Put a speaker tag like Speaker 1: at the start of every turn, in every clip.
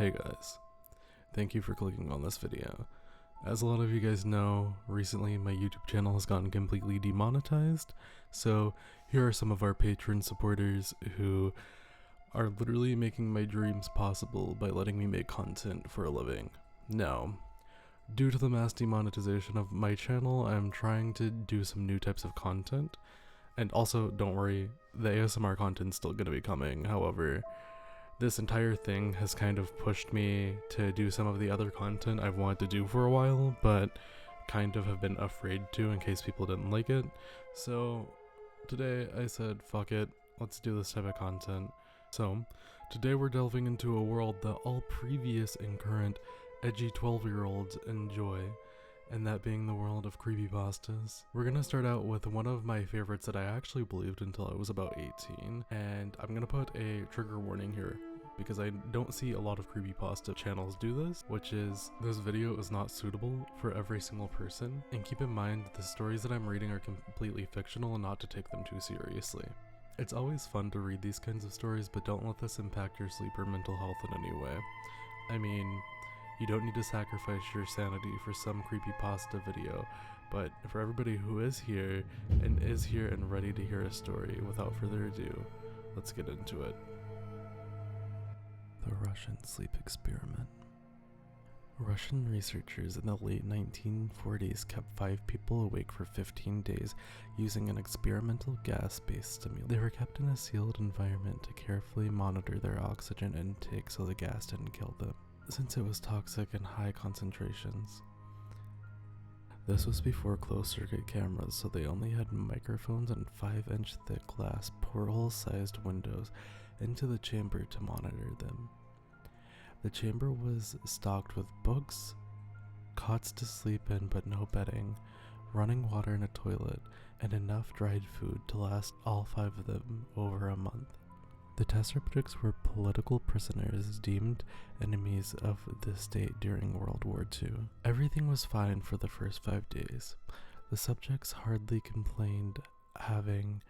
Speaker 1: Hey guys, thank you for clicking on this video. As a lot of you guys know, recently my YouTube channel has gotten completely demonetized, so here are some of our patron supporters who are literally making my dreams possible by letting me make content for a living. Now, due to the mass demonetization of my channel, I'm trying to do some new types of content, and also, don't worry, the ASMR content's still gonna be coming. However, this entire thing has kind of pushed me to do some of the other content I've wanted to do for a while, but kind of have been afraid to in case people didn't like it. So today I said, fuck it, let's do this type of content. So today we're delving into a world that all previous and current edgy 12-year-olds enjoy, and that being the world of creepypastas. We're gonna start out with one of my favorites that I actually believed until I was about 18, and I'm gonna put a trigger warning here because I don't see a lot of creepypasta channels do this, which is this video is not suitable for every single person, and keep in mind that the stories that I'm reading are completely fictional and not to take them too seriously. It's always fun to read these kinds of stories, but don't let this impact your sleep or mental health in any way. I mean, you don't need to sacrifice your sanity for some creepypasta video, but for everybody who is here and ready to hear a story, without further ado, let's get into it. The Russian sleep experiment. Russian researchers in the late 1940s kept 5 people awake for 15 days using an experimental gas-based stimulant. They were kept in a sealed environment to carefully monitor their oxygen intake so the gas didn't kill them, since it was toxic in high concentrations. This was before closed-circuit cameras, so they only had microphones and 5-inch thick glass porthole-sized windows into the chamber to monitor them. The chamber was stocked with books, cots to sleep in but no bedding, running water in a toilet, and enough dried food to last all 5 of them over a month. The test subjects were political prisoners deemed enemies of the state during World War II. Everything was fine for the first 5 days. The subjects hardly complained, having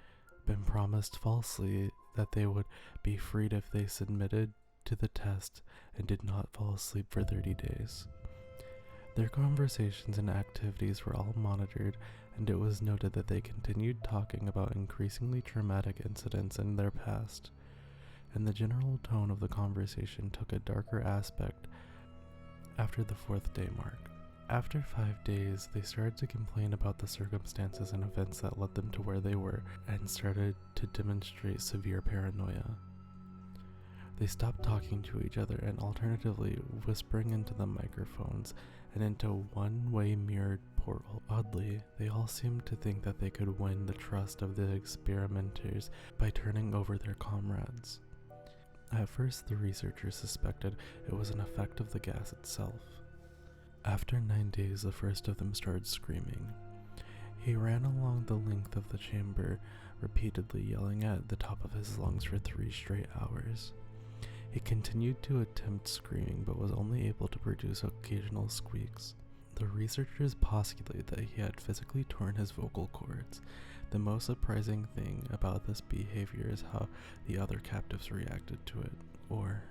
Speaker 1: been promised falsely that they would be freed if they submitted to the test and did not fall asleep for 30 days. Their conversations and activities were all monitored, and it was noted that they continued talking about increasingly traumatic incidents in their past, and the general tone of the conversation took a darker aspect after the 4th day mark. After 5 days, they started to complain about the circumstances and events that led them to where they were, and started to demonstrate severe paranoia. They stopped talking to each other and alternatively whispering into the microphones and into one-way mirrored portal. Oddly, they all seemed to think that they could win the trust of the experimenters by turning over their comrades. At first, the researchers suspected it was an effect of the gas itself. After 9 days, the first of them started screaming. He ran along the length of the chamber, repeatedly yelling at the top of his lungs for 3 straight hours. He continued to attempt screaming, but was only able to produce occasional squeaks. The researchers postulated that he had physically torn his vocal cords. The most surprising thing about this behavior is how the other captives reacted to it, or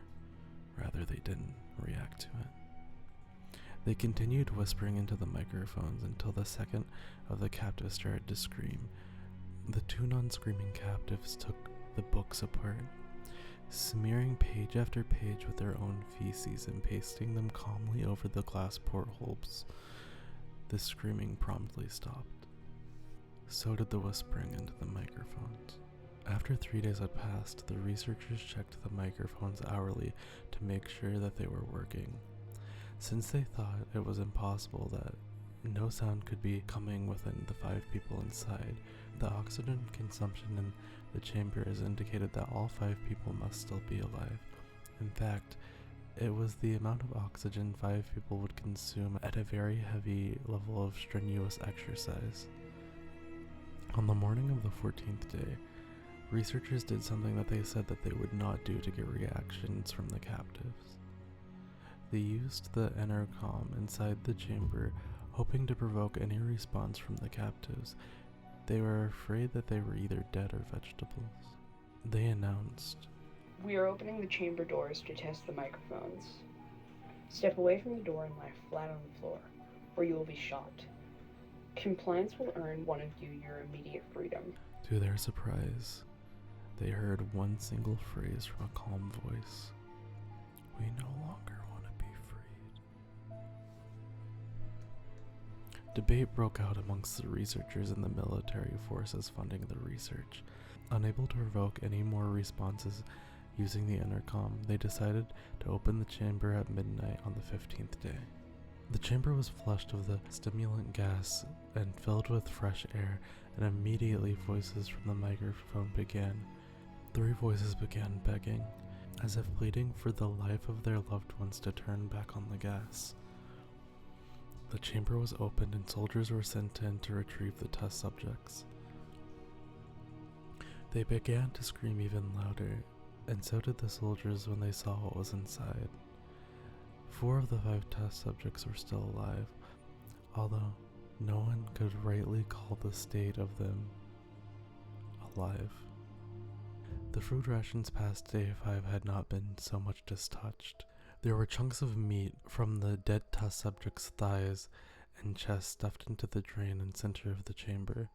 Speaker 1: rather they didn't react to it. They continued whispering into the microphones until the second of the captives started to scream. The 2 non-screaming captives took the books apart, smearing page after page with their own feces and pasting them calmly over the glass portholes. The screaming promptly stopped. So did the whispering into the microphones. After 3 days had passed, the researchers checked the microphones hourly to make sure that they were working. Since they thought it was impossible that no sound could be coming within the 5 people inside, the oxygen consumption in the chamber has indicated that all 5 people must still be alive. In fact, it was the amount of oxygen 5 people would consume at a very heavy level of strenuous exercise. On the morning of the 14th day, researchers did something that they said that they would not do to get reactions from the captives. They used the intercom inside the chamber, hoping to provoke any response from the captives. They were afraid that they were either dead or vegetables. They announced,
Speaker 2: "We are opening the chamber doors to test the microphones. Step away from the door and lie flat on the floor, or you will be shot. Compliance will earn one of you your immediate freedom.
Speaker 1: To their surprise, they heard one single phrase from a calm voice. We no longer want to be freed. Debate broke out amongst the researchers and the military forces funding the research. Unable to provoke any more responses using the intercom, they decided to open the chamber at midnight on the 15th day. The chamber was flushed of the stimulant gas and filled with fresh air, and immediately voices from the microphone began. 3 voices began begging, as if pleading for the life of their loved ones to turn back on the gas. The chamber was opened and soldiers were sent in to retrieve the test subjects. They began to scream even louder, and so did the soldiers when they saw what was inside. 4 of the 5 test subjects were still alive, although no one could rightly call the state of them alive. The food rations past day 5 had not been so much as touched. There were chunks of meat from the dead test subjects' thighs and chest stuffed into the drain and center of the chamber,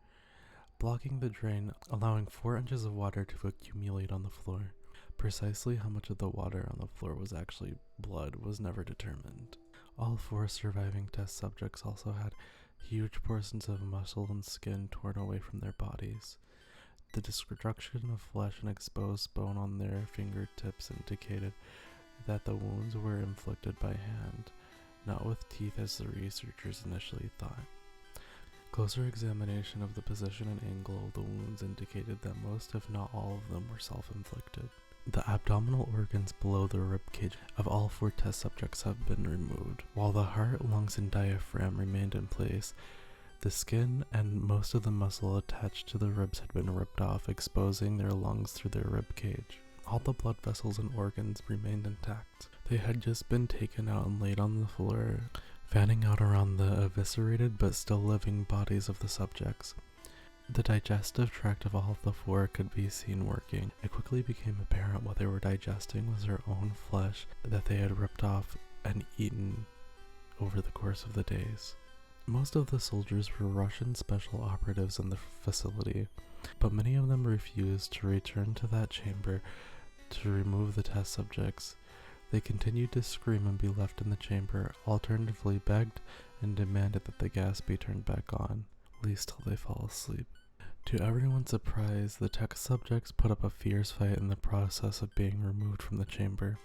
Speaker 1: blocking the drain, allowing 4 inches of water to accumulate on the floor. Precisely how much of the water on the floor was actually blood was never determined. All 4 surviving test subjects also had huge portions of muscle and skin torn away from their bodies. The destruction of flesh and exposed bone on their fingertips indicated that the wounds were inflicted by hand, not with teeth as the researchers initially thought. Closer examination of the position and angle of the wounds indicated that most, if not all of them, were self-inflicted. The abdominal organs below the ribcage of all 4 test subjects have been removed. While the heart, lungs, and diaphragm remained in place, the skin and most of the muscle attached to the ribs had been ripped off, exposing their lungs through their ribcage. All the blood vessels and organs remained intact. They had just been taken out and laid on the floor, fanning out around the eviscerated but still living bodies of the subjects. The digestive tract of all of the 4 could be seen working. It quickly became apparent what they were digesting was their own flesh that they had ripped off and eaten over the course of the days. Most of the soldiers were Russian special operatives in the facility, but many of them refused to return to that chamber to remove the test subjects. They continued to scream and be left in the chamber, alternatively begged and demanded that the gas be turned back on, at least till they fell asleep. To everyone's surprise, the test subjects put up a fierce fight in the process of being removed from the chamber.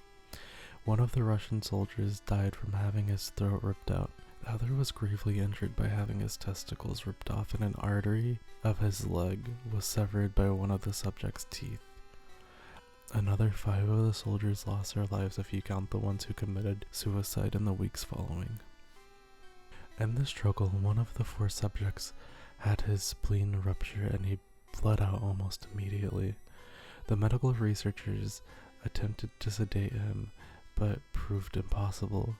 Speaker 1: One of the Russian soldiers died from having his throat ripped out. The other was gravely injured by having his testicles ripped off, and an artery of his leg was severed by one of the subject's teeth. Another 5 of the soldiers lost their lives if you count the ones who committed suicide in the weeks following. In the struggle, one of the 4 subjects had his spleen rupture and he bled out almost immediately. The medical researchers attempted to sedate him, but proved impossible.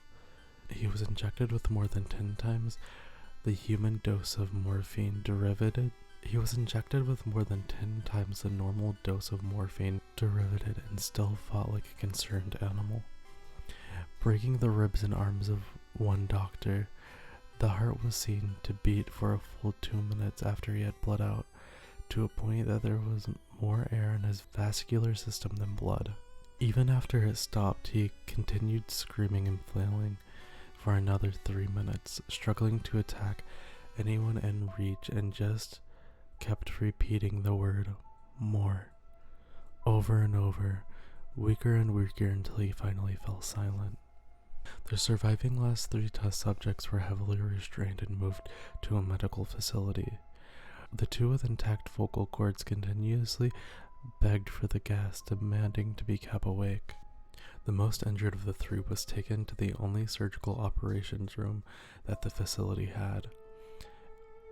Speaker 1: He was injected with more than 10 times the human dose of morphine derivative. He was injected with more than 10 times the normal dose of morphine derivative and still fought like a concerned animal. Breaking the ribs and arms of one doctor, the heart was seen to beat for a full 2 minutes after he had bled out, to a point that there was more air in his vascular system than blood. Even after it stopped, he continued screaming and flailing for another 3 minutes, struggling to attack anyone in reach, and just kept repeating the word more over and over, weaker and weaker, until he finally fell silent. The surviving last 3 test subjects were heavily restrained and moved to a medical facility. The 2 with intact vocal cords continuously begged for the gas, demanding to be kept awake. The most injured of the 3 was taken to the only surgical operations room that the facility had.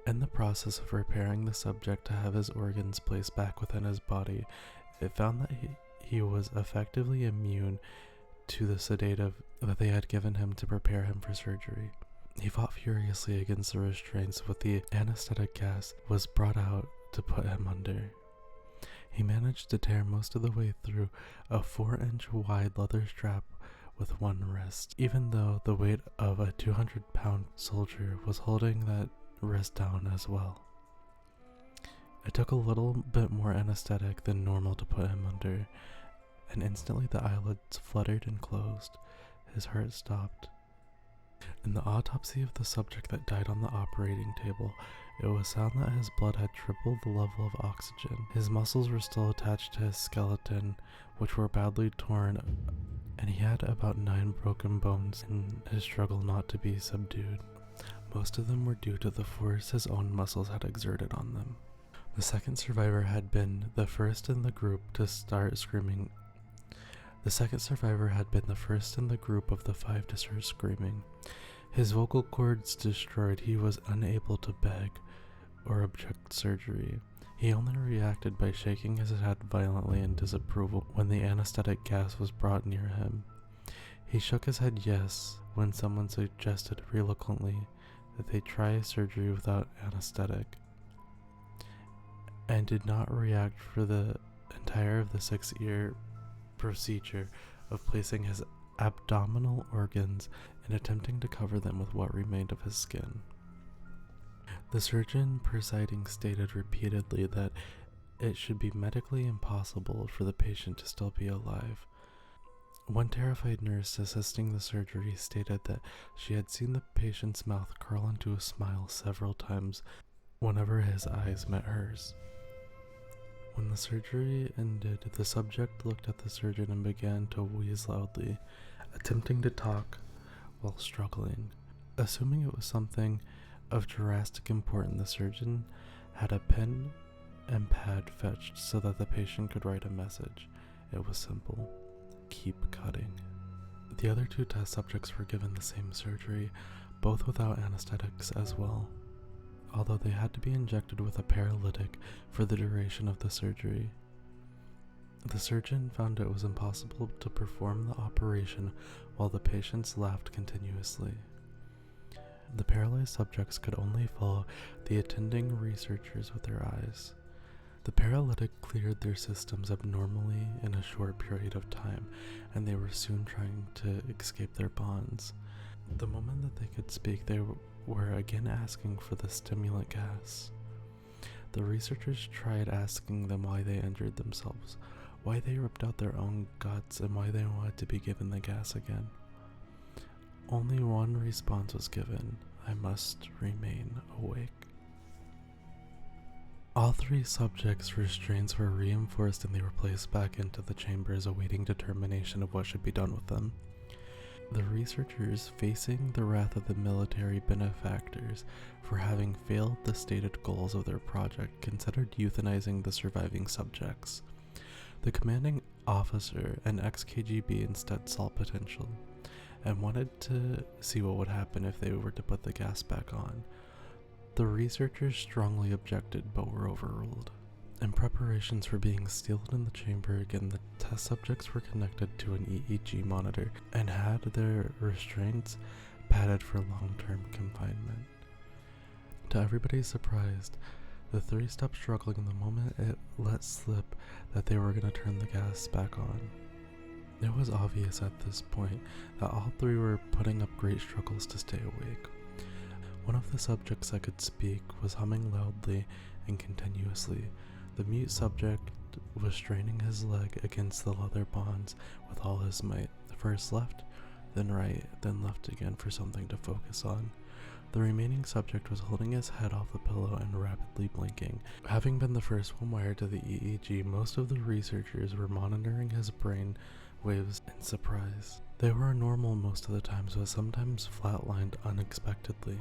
Speaker 1: In the process of repairing the subject to have his organs placed back within his body, it found that he was effectively immune to the sedative that they had given him to prepare him for surgery. He fought furiously against the restraints, but the anesthetic gas was brought out to put him under. He managed to tear most of the way through a 4-inch wide leather strap with one wrist, even though the weight of a 200-pound soldier was holding that wrist down as well. It took a little bit more anesthetic than normal to put him under, and instantly the eyelids fluttered and closed. His heart stopped. In the autopsy of the subject that died on the operating table, it was found that his blood had tripled the level of oxygen. His muscles were still attached to his skeleton, which were badly torn, and he had about 9 broken bones in his struggle not to be subdued. Most of them were due to the force his own muscles had exerted on them. The second survivor had been the first in the group to start screaming. The second survivor had been the first in the group of the 5 to start screaming. His vocal cords destroyed, he was unable to beg or object surgery. He only reacted by shaking his head violently in disapproval when the anesthetic gas was brought near him. He shook his head yes when someone suggested reluctantly that they try surgery without anesthetic, and did not react for the entire of the 6-year procedure of placing his abdominal organs and attempting to cover them with what remained of his skin. The surgeon presiding stated repeatedly that it should be medically impossible for the patient to still be alive. One terrified nurse assisting the surgery stated that she had seen the patient's mouth curl into a smile several times whenever his eyes met hers. When the surgery ended, the subject looked at the surgeon and began to wheeze loudly, attempting to talk while struggling. Assuming it was something of drastic importance, the surgeon had a pen and pad fetched so that the patient could write a message. It was simple: keep cutting. The other 2 test subjects were given the same surgery, both without anesthetics as well, although they had to be injected with a paralytic for the duration of the surgery. The surgeon found it was impossible to perform the operation while the patients laughed continuously. The paralyzed subjects could only follow the attending researchers with their eyes. The paralytic cleared their systems abnormally in a short period of time, and they were soon trying to escape their bonds. The moment that they could speak, they were again asking for the stimulant gas. The researchers tried asking them why they injured themselves, why they ripped out their own guts, and why they wanted to be given the gas again. Only one response was given: I must remain awake. All 3 subjects' restraints were reinforced and they were placed back into the chambers awaiting determination of what should be done with them. The researchers, facing the wrath of the military benefactors for having failed the stated goals of their project, considered euthanizing the surviving subjects. The commanding officer, an ex-KGB, instead saw potential and wanted to see what would happen if they were to put the gas back on. The researchers strongly objected but were overruled. In preparations for being sealed in the chamber again, the test subjects were connected to an EEG monitor and had their restraints padded for long-term confinement. To everybody's surprise, the 3 stopped struggling the moment it let slip that they were going to turn the gas back on. It was obvious at this point that all 3 were putting up great struggles to stay awake. One of the subjects that could speak was humming loudly and continuously. The mute subject was straining his leg against the leather bonds with all his might, first left, then right, then left again for something to focus on. The remaining subject was holding his head off the pillow and rapidly blinking. Having been the first one wired to the EEG, most of the researchers were monitoring his brain waves in surprise. They were normal most of the times, but sometimes flatlined unexpectedly.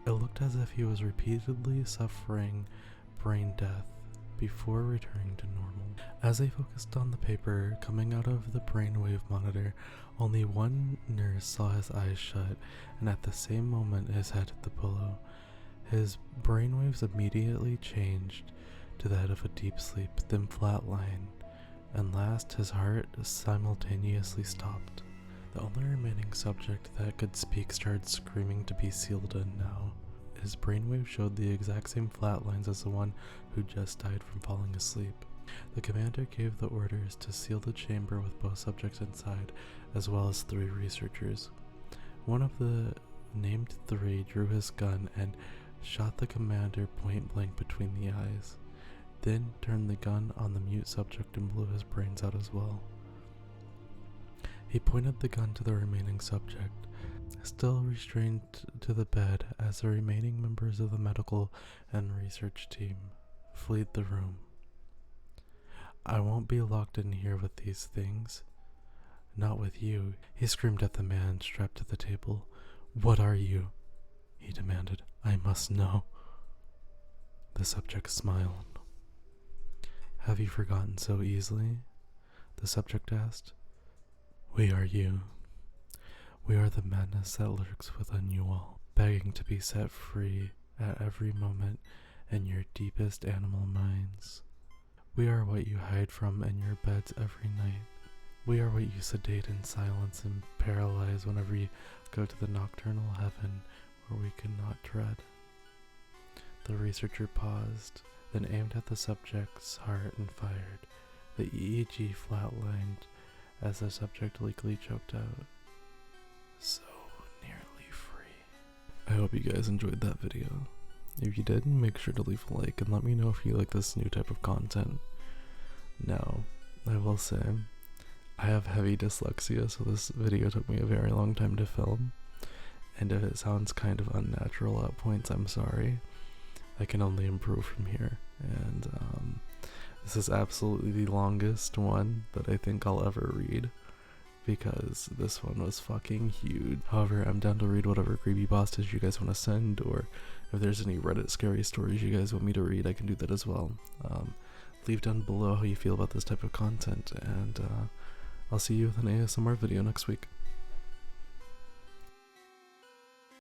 Speaker 1: It looked as if he was repeatedly suffering brain death before returning to normal. As they focused on the paper coming out of the brainwave monitor, only one nurse saw his eyes shut, and at the same moment his head hit the pillow. His brainwaves immediately changed to that of a deep sleep, then flatline, and last his heart simultaneously stopped. The only remaining subject that could speak started screaming to be sealed in now. His brainwave showed the exact same flat lines as the one who just died from falling asleep. The commander gave the orders to seal the chamber with both subjects inside, as well as 3 researchers. One of the named 3 drew his gun and shot the commander point blank between the eyes, then turned the gun on the mute subject and blew his brains out as well. He pointed the gun to the remaining subject, still restrained to the bed as the remaining members of the medical and research team fled the room. "I won't be locked in here with these things. Not with you," he screamed at the man strapped to the table. "What are you?" he demanded. "I must know." The subject smiled. "Have you forgotten so easily?" the subject asked. "We are you. We are the madness that lurks within you all, begging to be set free at every moment in your deepest animal minds. We are what you hide from in your beds every night. We are what you sedate in silence and paralyze whenever you go to the nocturnal heaven where we cannot tread." The researcher paused, then aimed at the subject's heart and fired. The EEG flatlined as the subject weakly choked out. "So nearly free." I hope you guys enjoyed that video. If you did, make sure to leave a like and let me know if you like this new type of content. Now, I will say, I have heavy dyslexia, so this video took me a very long time to film, and if it sounds kind of unnatural at points, I'm sorry. I can only improve from here, and this is absolutely the longest one that I think I'll ever read, because this one was fucking huge. However, I'm down to read whatever creepypastas you guys want to send, or if there's any Reddit scary stories you guys want me to read, I can do that as well. Leave down below how you feel about this type of content, and I'll see you with an ASMR video next week.